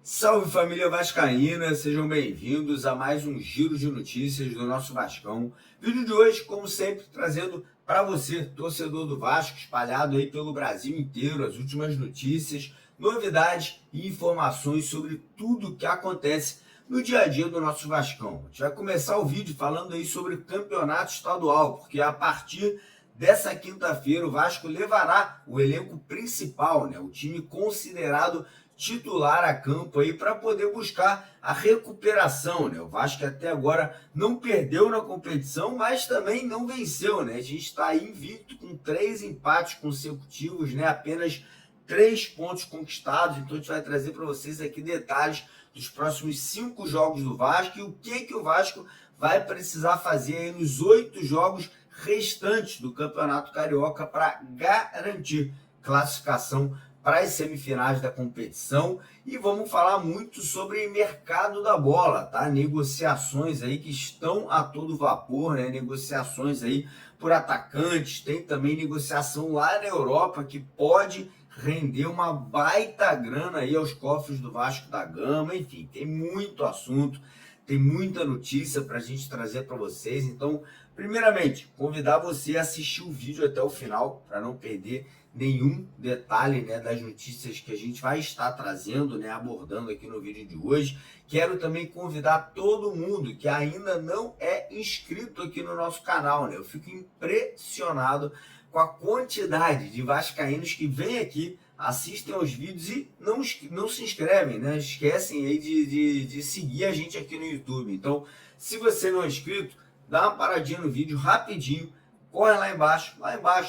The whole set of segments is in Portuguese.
Salve família vascaína, sejam bem-vindos a mais um giro de notícias do nosso Vascão. Vídeo de hoje, como sempre, trazendo para você, torcedor do Vasco, espalhado aí pelo Brasil inteiro, as últimas notícias, novidades e informações sobre tudo o que acontece no dia a dia do nosso Vascão. A gente vai começar o vídeo falando aí sobre o campeonato estadual, porque a partir dessa quinta-feira o Vasco levará o elenco principal, o time considerado titular a campo aí para poder buscar a recuperação, O Vasco até agora não perdeu na competição, mas também não venceu, A gente está aí invicto com 3 empates consecutivos, Apenas 3 pontos conquistados. Então a gente vai trazer para vocês aqui detalhes dos próximos 5 jogos do Vasco e o que o Vasco vai precisar fazer aí nos 8 jogos restantes do Campeonato Carioca para garantir classificação para as semifinais da competição. E vamos falar muito sobre mercado da bola, Negociações aí que estão a todo vapor, Negociações aí por atacantes, tem também negociação lá na Europa que pode render uma baita grana aí aos cofres do Vasco da Gama. Enfim, tem muito assunto, tem muita notícia para a gente trazer para vocês. Então, primeiramente, convidar você a assistir o vídeo até o final para não perder nenhum detalhe das notícias que a gente vai estar trazendo, abordando aqui no vídeo de hoje. Quero também convidar todo mundo que ainda não é inscrito aqui no nosso canal, Eu fico impressionado com a quantidade de vascaínos que vêm aqui, assistem aos vídeos e não se inscrevem, Esquecem aí de seguir a gente aqui no YouTube. Então, se você não é inscrito, dá uma paradinha no vídeo rapidinho, corre lá embaixo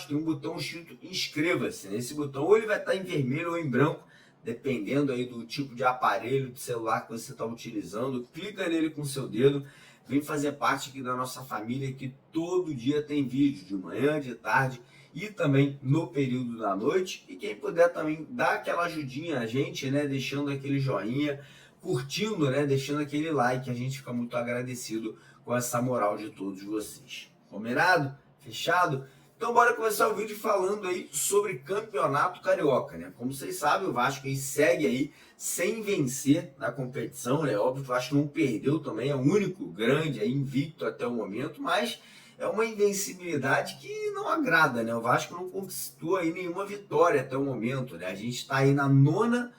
tem um botão escrito inscreva-se, Esse botão ou ele vai estar em vermelho ou em branco, dependendo aí do tipo de aparelho de celular que você está utilizando. Clica nele com o seu dedo, vem fazer parte aqui da nossa família, que todo dia tem vídeo, de manhã, de tarde e também no período da noite. E quem puder também dar aquela ajudinha a gente, deixando aquele joinha, curtindo, deixando aquele like, a gente fica muito agradecido com essa moral de todos vocês. Combinado? Fechado? Então bora começar o vídeo falando aí sobre Campeonato Carioca, Como vocês sabem, o Vasco aí segue aí sem vencer na competição, Óbvio que o Vasco não perdeu também, é o único grande aí invicto até o momento, mas é uma invencibilidade que não agrada, O Vasco não conquistou aí nenhuma vitória até o momento, A gente está aí na 9ª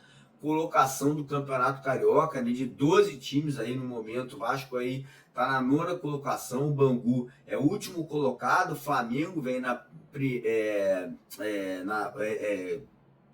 colocação do Campeonato Carioca, de 12 times aí no momento. O Vasco aí tá na 9ª colocação, o Bangu é o último colocado, o Flamengo vem na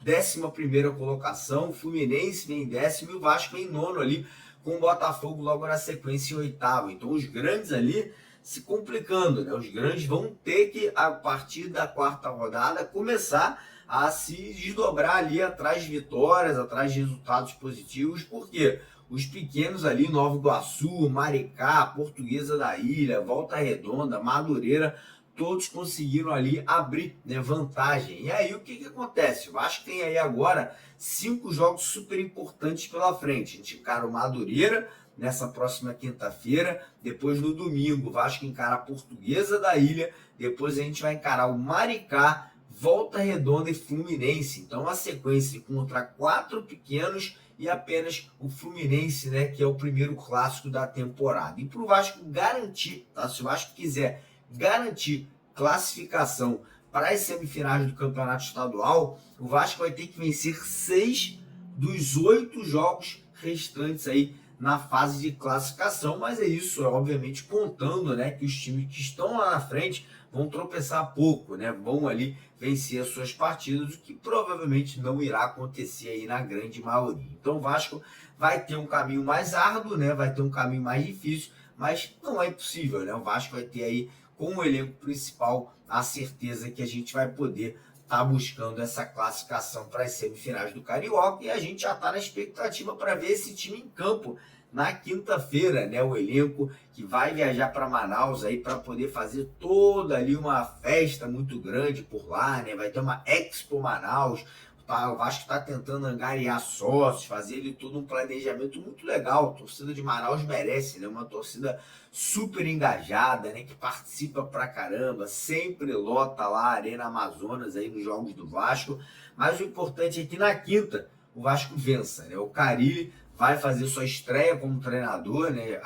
11ª colocação, o Fluminense vem em 10º e o Vasco em 9º ali, com o Botafogo logo na sequência em 8º. Então os grandes ali se complicando, Os grandes vão ter que, a partir da 4ª rodada, começar a se desdobrar ali atrás de vitórias, atrás de resultados positivos, porque os pequenos ali, Nova Iguaçu, Maricá, Portuguesa da Ilha, Volta Redonda, Madureira, todos conseguiram ali abrir vantagem. E aí o que acontece? O Vasco tem aí agora 5 jogos super importantes pela frente. A gente encara o Madureira nessa próxima quinta-feira, depois no domingo o Vasco encara a Portuguesa da Ilha, depois a gente vai encarar o Maricá, Volta Redonda e Fluminense. Então a sequência contra 4 pequenos e apenas o Fluminense, que é o primeiro clássico da temporada. E para o Vasco garantir, se o Vasco quiser garantir classificação para as semifinais do Campeonato Estadual, o Vasco vai ter que vencer 6 dos 8 jogos restantes aí na fase de classificação, mas é isso, obviamente contando, que os times que estão lá na frente vão tropeçar pouco, vão ali vencer as suas partidas, o que provavelmente não irá acontecer aí na grande maioria. Então o Vasco vai ter um caminho mais árduo, vai ter um caminho mais difícil, mas não é impossível, O Vasco vai ter aí, com o elenco principal, a certeza que a gente vai poder estar buscando essa classificação para as semifinais do Carioca, e a gente já está na expectativa para ver esse time em campo na quinta-feira, o elenco que vai viajar para Manaus aí para poder fazer toda ali uma festa muito grande por lá, vai ter uma Expo Manaus, O Vasco está tentando angariar sócios, fazer ele todo um planejamento muito legal. A torcida de Manaus merece, né? Uma torcida super engajada, né? Que participa pra caramba, sempre lota lá a Arena Amazonas aí nos jogos do Vasco. Mas o importante é que na quinta o Vasco vença, né? O Carille vai fazer sua estreia como treinador, né?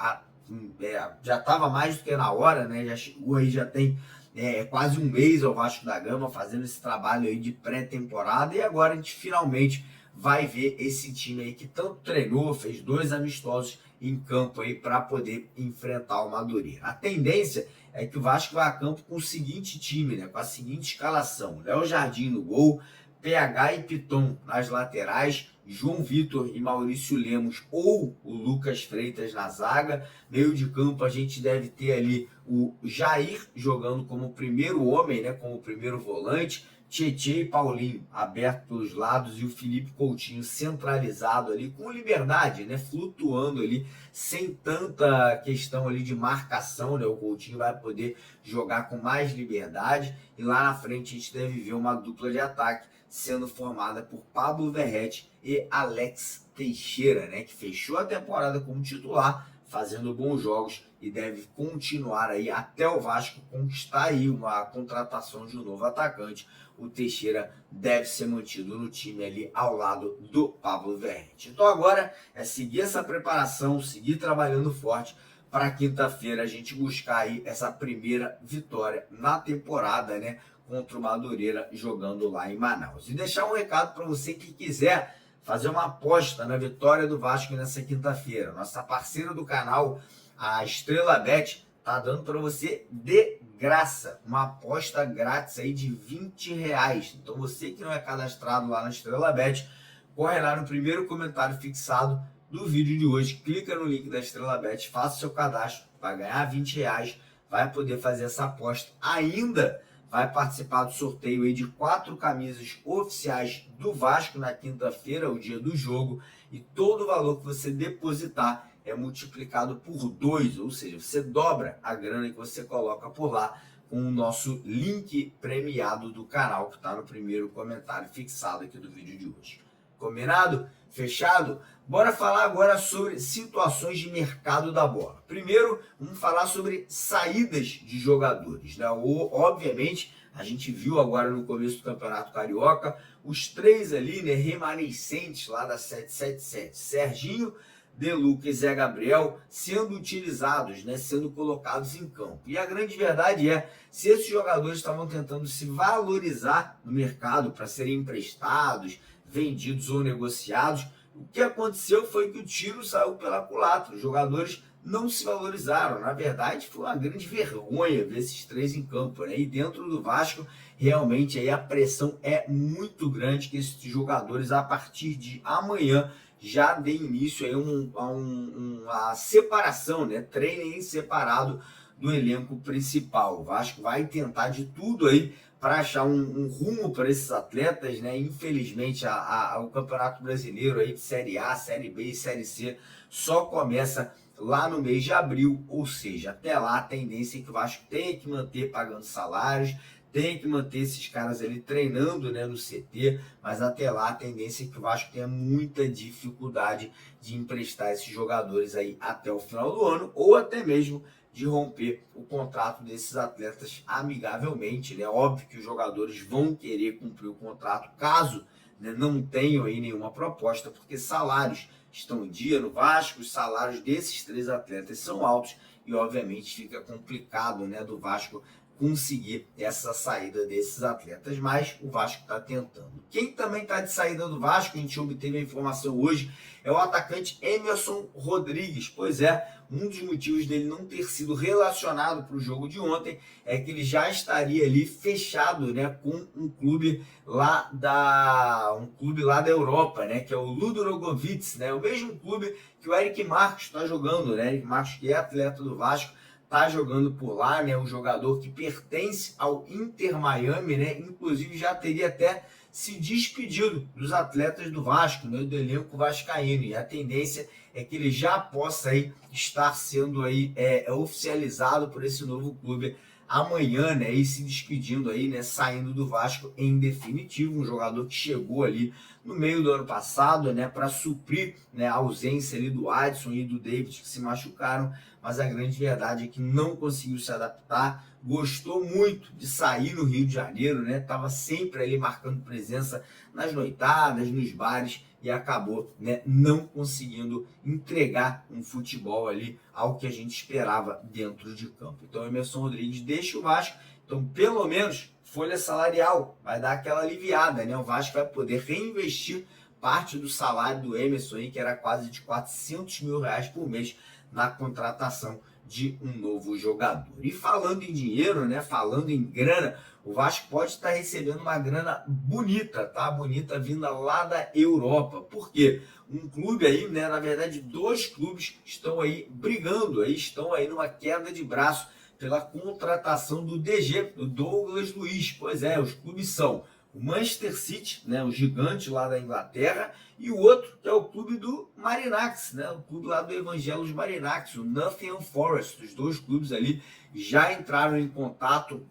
Já estava mais do que na hora, né? Já chegou aí, já tem quase um mês ao Vasco da Gama fazendo esse trabalho aí de pré-temporada, e agora a gente finalmente vai ver esse time aí que tanto treinou, fez 2 amistosos em campo aí para poder enfrentar o Madureira. A tendência é que o Vasco vai a campo com o seguinte time, né? Com a seguinte escalação: Léo Jardim no gol, PH e Piton nas laterais, João Vitor e Maurício Lemos ou o Lucas Freitas na zaga. Meio de campo a gente deve ter ali o Jair jogando como primeiro homem, né, como primeiro volante, Tietê e Paulinho aberto pelos lados e o Felipe Coutinho centralizado ali com liberdade, né, flutuando ali sem tanta questão ali de marcação, né? O Coutinho vai poder jogar com mais liberdade e lá na frente a gente deve ver uma dupla de ataque sendo formada por Pablo Verrete e Alex Teixeira, né, que fechou a temporada como titular, fazendo bons jogos e deve continuar aí até o Vasco conquistar aí uma contratação de um novo atacante. O Teixeira deve ser mantido no time ali ao lado do Pablo Verrete. Então agora é seguir essa preparação, seguir trabalhando forte para quinta-feira a gente buscar aí essa primeira vitória na temporada, né, contra o Madureira jogando lá em Manaus. E deixar um recado para você que quiser fazer uma aposta na vitória do Vasco nessa quinta-feira. Nossa parceira do canal, a Estrela Bet, tá dando para você de graça uma aposta grátis aí de R$20. Então você que não é cadastrado lá na Estrela Bet, corre lá no primeiro comentário fixado do vídeo de hoje, clica no link da Estrela Bet, faça o seu cadastro, vai ganhar R$20, vai poder fazer essa aposta. Ainda vai participar do sorteio aí de 4 camisas oficiais do Vasco na quinta-feira, o dia do jogo, e todo o valor que você depositar é multiplicado por 2, ou seja, você dobra a grana que você coloca por lá com o nosso link premiado do canal, que está no primeiro comentário fixado aqui do vídeo de hoje. Combinado? Fechado? Bora falar agora sobre situações de mercado da bola. Primeiro, vamos falar sobre saídas de jogadores, né? Obviamente, a gente viu agora no começo do Campeonato Carioca os 3 ali, né, remanescentes lá da 777. Serginho, De Luca e Zé Gabriel sendo utilizados, né, sendo colocados em campo. E a grande verdade é, se esses jogadores estavam tentando se valorizar no mercado para serem emprestados, vendidos ou negociados, o que aconteceu foi que o tiro saiu pela culatra. Os jogadores não se valorizaram. Na verdade, foi uma grande vergonha ver esses 3 em campo, né? E dentro do Vasco, realmente aí a pressão é muito grande que esses jogadores, a partir de amanhã, já dê início aí a separação, né? Treinem separado do elenco principal. O Vasco vai tentar de tudo aí para achar um rumo para esses atletas, né? Infelizmente, o Campeonato Brasileiro aí de Série A, Série B e Série C só começa lá no mês de abril, ou seja, até lá a tendência é que o Vasco tenha que manter pagando salários, tem que manter esses caras ali treinando, né, no CT, mas até lá a tendência é que o Vasco tenha muita dificuldade de emprestar esses jogadores aí até o final do ano, ou até mesmo de romper o contrato desses atletas amigavelmente, né? Óbvio que os jogadores vão querer cumprir o contrato caso, né, não tenham aí nenhuma proposta, porque salários estão em dia no Vasco, os salários desses 3 atletas são altos e obviamente fica complicado, né, do Vasco conseguir essa saída desses atletas, mas o Vasco está tentando. Quem também está de saída do Vasco, a gente obteve a informação hoje, é o atacante Emerson Rodrigues. Pois é, um dos motivos dele não ter sido relacionado para o jogo de ontem é que ele já estaria ali fechado, né, com um clube lá da Europa, né, que é o Ludogorets, né, o mesmo clube que o Eric Marcos está jogando, né, Eric Marcos, que é atleta do Vasco, tá jogando por lá, né? Um jogador que pertence ao Inter Miami, né? Inclusive já teria até se despedido dos atletas do Vasco, né? Do elenco vascaíno. E a tendência é que ele já possa aí estar sendo aí oficializado por esse novo clube amanhã, né, e se despedindo aí, né, saindo do Vasco em definitivo, um jogador que chegou ali no meio do ano passado, né, para suprir, né, a ausência ali do Adson e do David, que se machucaram, mas a grande verdade é que não conseguiu se adaptar, gostou muito de sair no Rio de Janeiro, né, estava sempre ali marcando presença nas noitadas, nos bares, e acabou, né, não conseguindo entregar um futebol ali ao que a gente esperava dentro de campo. Então o Emerson Rodrigues deixa o Vasco, então pelo menos folha salarial vai dar aquela aliviada, né? O Vasco vai poder reinvestir parte do salário do Emerson aí, que era quase de R$400 mil por mês, na contratação de um novo jogador. E falando em dinheiro, né, falando em grana, o Vasco pode estar recebendo uma grana bonita, tá? Bonita vinda lá da Europa. Por quê? Um clube aí, né, na verdade, dois clubes estão aí brigando, aí estão aí numa queda de braço pela contratação do DG, do Douglas Luiz. Pois é, os clubes são o Manchester City, né, o gigante lá da Inglaterra, e o outro que é o clube do Marinax, né, o clube lá do Evangelos Marinax, o Nottingham Forest. Os dois clubes ali já entraram em contato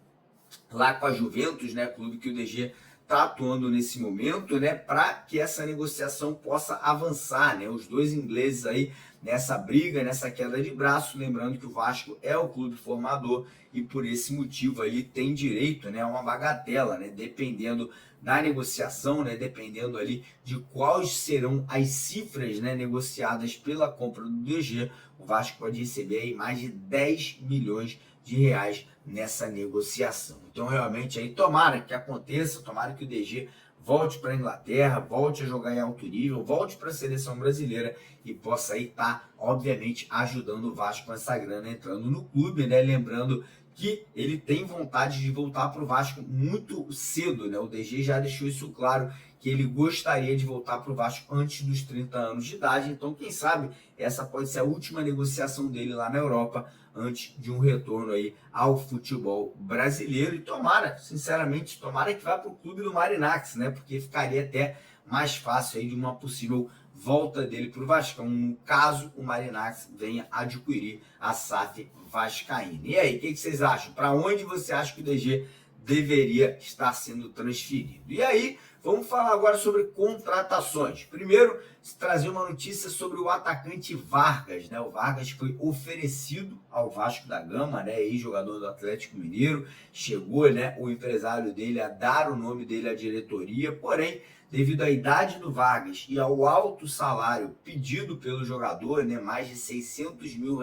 lá com a Juventus, né, clube que o DG está atuando nesse momento, né, para que essa negociação possa avançar, né, os dois ingleses aí nessa briga, nessa queda de braço, lembrando que o Vasco é o clube formador e por esse motivo aí tem direito, né, a uma bagatela, né, dependendo da negociação, né, dependendo ali de quais serão as cifras, né, negociadas pela compra do DG, o Vasco pode receber aí mais de 10 milhões de reais nessa negociação. Então realmente aí tomara que aconteça, tomara que o DG volte para a Inglaterra, volte a jogar em alto nível, volte para a seleção brasileira e possa aí estar, obviamente, ajudando o Vasco com essa grana entrando no clube, né? Lembrando que ele tem vontade de voltar para o Vasco muito cedo, né? O DG já deixou isso claro, que ele gostaria de voltar para o Vasco antes dos 30 anos de idade. Então, quem sabe, essa pode ser a última negociação dele lá na Europa, antes de um retorno aí ao futebol brasileiro. E tomara, sinceramente, tomara que vá para o clube do Marinax, né? Porque ficaria até mais fácil aí de uma possível volta dele para o Vascão, no caso o Marinax venha adquirir a SAF vascaína. E aí, o que vocês acham? Para onde você acha que o DG deveria estar sendo transferido? E aí, vamos falar agora sobre contratações. Primeiro, trazer uma notícia sobre o atacante Vargas, né? O Vargas foi oferecido ao Vasco da Gama, né? Ex-jogador do Atlético Mineiro. Chegou, né, o empresário dele a dar o nome dele à diretoria, porém, devido à idade do Vargas e ao alto salário pedido pelo jogador, né, mais de R$600 mil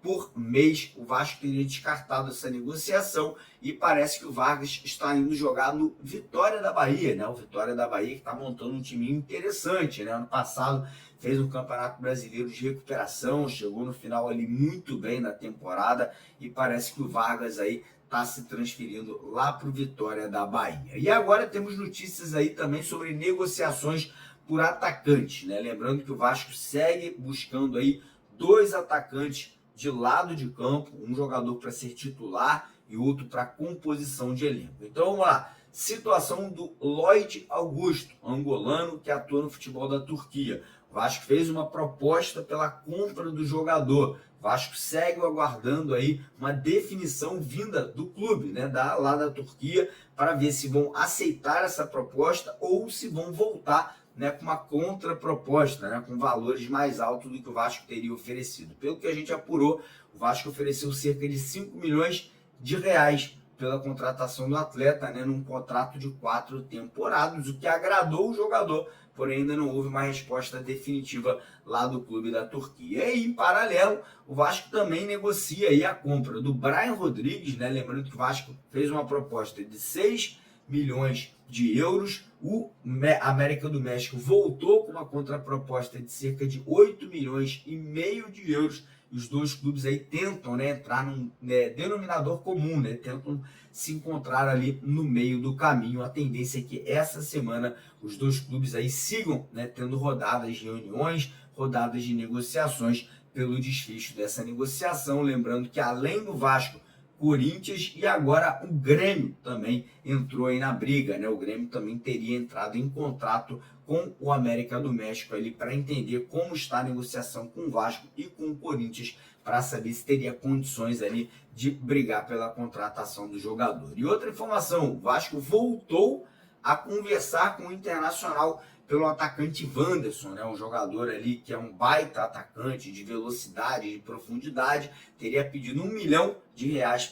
por mês, o Vasco teria descartado essa negociação e parece que o Vargas está indo jogar no Vitória da Bahia, né? O Vitória da Bahia que está montando um time interessante, né? Ano passado fez um Campeonato Brasileiro de recuperação, chegou no final ali muito bem na temporada e parece que o Vargas aí está se transferindo lá para o Vitória da Bahia. E agora temos notícias aí também sobre negociações por atacantes, né? Lembrando que o Vasco segue buscando aí dois atacantes de lado de campo, um jogador para ser titular e outro para composição de elenco. Então vamos lá, situação do Lloyd Augusto, angolano que atua no futebol da Turquia. O Vasco fez uma proposta pela compra do jogador. O Vasco segue aguardando aí uma definição vinda do clube, né, lá da Turquia, para ver se vão aceitar essa proposta ou se vão voltar, né, com uma contraproposta, né, com valores mais altos do que o Vasco teria oferecido. Pelo que a gente apurou, o Vasco ofereceu cerca de 5 milhões de reais pela contratação do atleta, né, num contrato de 4 temporadas, o que agradou o jogador, porém ainda não houve uma resposta definitiva lá do clube da Turquia. E em paralelo, o Vasco também negocia aí a compra do Brian Rodrigues, né, lembrando que o Vasco fez uma proposta de 6 milhões de euros, o América do México voltou com uma contraproposta de cerca de 8 milhões e meio de euros, e os dois clubes aí tentam, né, entrar num, né, denominador comum, né, tentam se encontrar ali no meio do caminho. A tendência é que essa semana os dois clubes aí sigam, né, tendo rodadas de reuniões, rodadas de negociações pelo desfecho dessa negociação, lembrando que além do Vasco Corinthians e agora o Grêmio também entrou aí na briga, né? O Grêmio também teria entrado em contrato com o América do México ali para entender como está a negociação com o Vasco e com o Corinthians para saber se teria condições ali de brigar pela contratação do jogador. E outra informação, o Vasco voltou a conversar com o Internacional pelo atacante Wanderson, né? Um jogador ali que é um baita atacante de velocidade, de profundidade, teria pedido R$1 milhão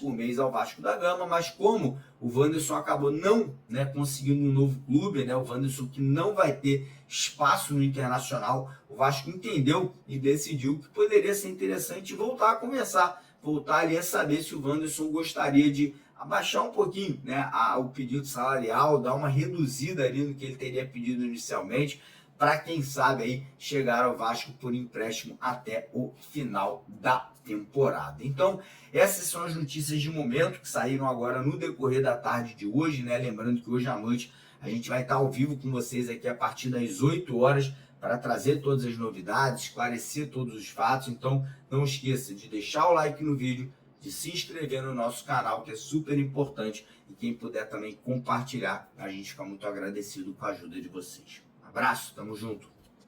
por mês ao Vasco da Gama, mas como o Wanderson acabou não, né, conseguindo um novo clube, né? O Wanderson que não vai ter espaço no Internacional, o Vasco entendeu e decidiu que poderia ser interessante voltar a conversar, voltar ali a saber se o Wanderson gostaria de abaixar um pouquinho, né, o pedido salarial, dar uma reduzida ali no que ele teria pedido inicialmente, para quem sabe aí chegar ao Vasco por empréstimo até o final da temporada. Então, essas são as notícias de momento que saíram agora no decorrer da tarde de hoje, né? Lembrando que hoje à noite a gente vai estar ao vivo com vocês aqui a partir das 8 horas para trazer todas as novidades, esclarecer todos os fatos. Então, não esqueça de deixar o like no vídeo, de se inscrever no nosso canal, que é super importante, e quem puder também compartilhar, a gente fica muito agradecido com a ajuda de vocês. Abraço, tamo junto!